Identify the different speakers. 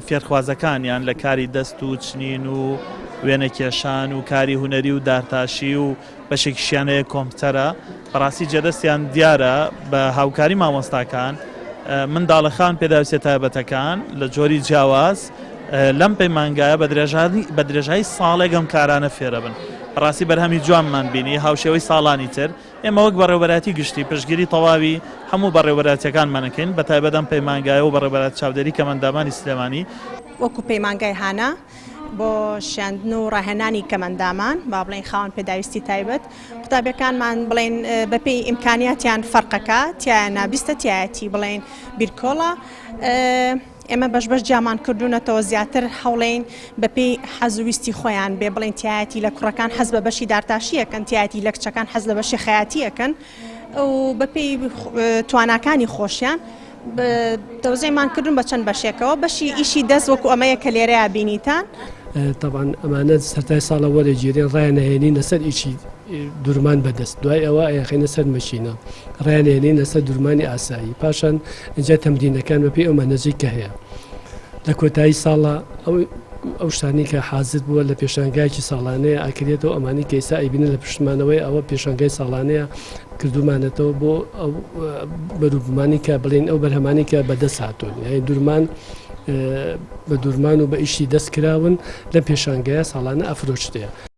Speaker 1: فێرخوازەکانیان لە کاری دەست و چنین و وێنەکێشان و کاری هونەری و دارتاشی و بەشێکیشیانەیە کۆمپیوتەرە بەڕاستی جێدەستیان دیارە بە هاوکاری مامۆستاکان منداڵەخان پێداویستە تایبەتەکان لە جۆری جیاواز لەم پەیمانگایە بە درێژایی ساڵێک ئەم کارانە فێرە بن. ڕاستی بەرهەمی جوانمان بینی هاوشێوەی ساڵانی تر ئێمە وەک بەڕێوەبەراتی گشتی پشتگیری تەواوی هەموو بەڕێوەبەراتیەکانمانەکەین بە تایبەت ئەم پەیمانگایە و بەڕێوەبەراتی چاودێری کەمەندامانی سلێمانی
Speaker 2: وەکو پەیمانگای هانە بۆ شاندن و ڕاهێنانی کەمەندامان با بڵێن خاوەن پێداویستی تایبەت قوتابیەکانمان بڵێن بەپێی ئیمکانیاتیان فەرقەکە تایە نابیستە تایەتی بڵێن بیرکۆڵە ئێمە بەش جامان کردوونەتەوە زیاتر هەوڵێن بەپێی حەزویستی خۆیان بێ بڵێن تایەتی لە کوڕەکان حەز بە بەشی دارتاشیەکەن تایەتی لە کچەکان حەز لە بەشی خەیاتیەکەن و بەپێی تواناکانی خۆشیان تەوزەیمان کردوون بە چەند بەشێکەوە بەشی ئیشی دەست وەکو ئەمەیە کە لێرەیە بینیتان
Speaker 3: طبعا ئەمانە سەرای ساڵە وەرەگیرێن ڕایانەهێنین لەسەر ئیشی دوورمان بەدەست دوای ئەوە ئەیەخینە سەر مەشینە ڕایانهێنین لەسەر دوورمانی ئاسایی پاشان اینجا تەمرینەکان بەپێی ئەو مەنهەجی کە هەیە لە کۆتایی ساڵە ئەو شتانی کە حازر بووە لە پێشانگایکی ساڵانەیە ئاکرێتەوە ئەمانی کە ئێستا ئەیبینە لە پشتمانەوەی ئەوە پێشانگای ساڵانەیە کردومانێتەوە بۆ ئەو بەروبوومانی کە بڵێن ئەو بەرهەمانی کە بەدەست هاتوون یعنی دوورمان بە دوورمان و بە ئیشی دەست کراون لە پێشانگایە ساڵانە ئەفرۆشتەیە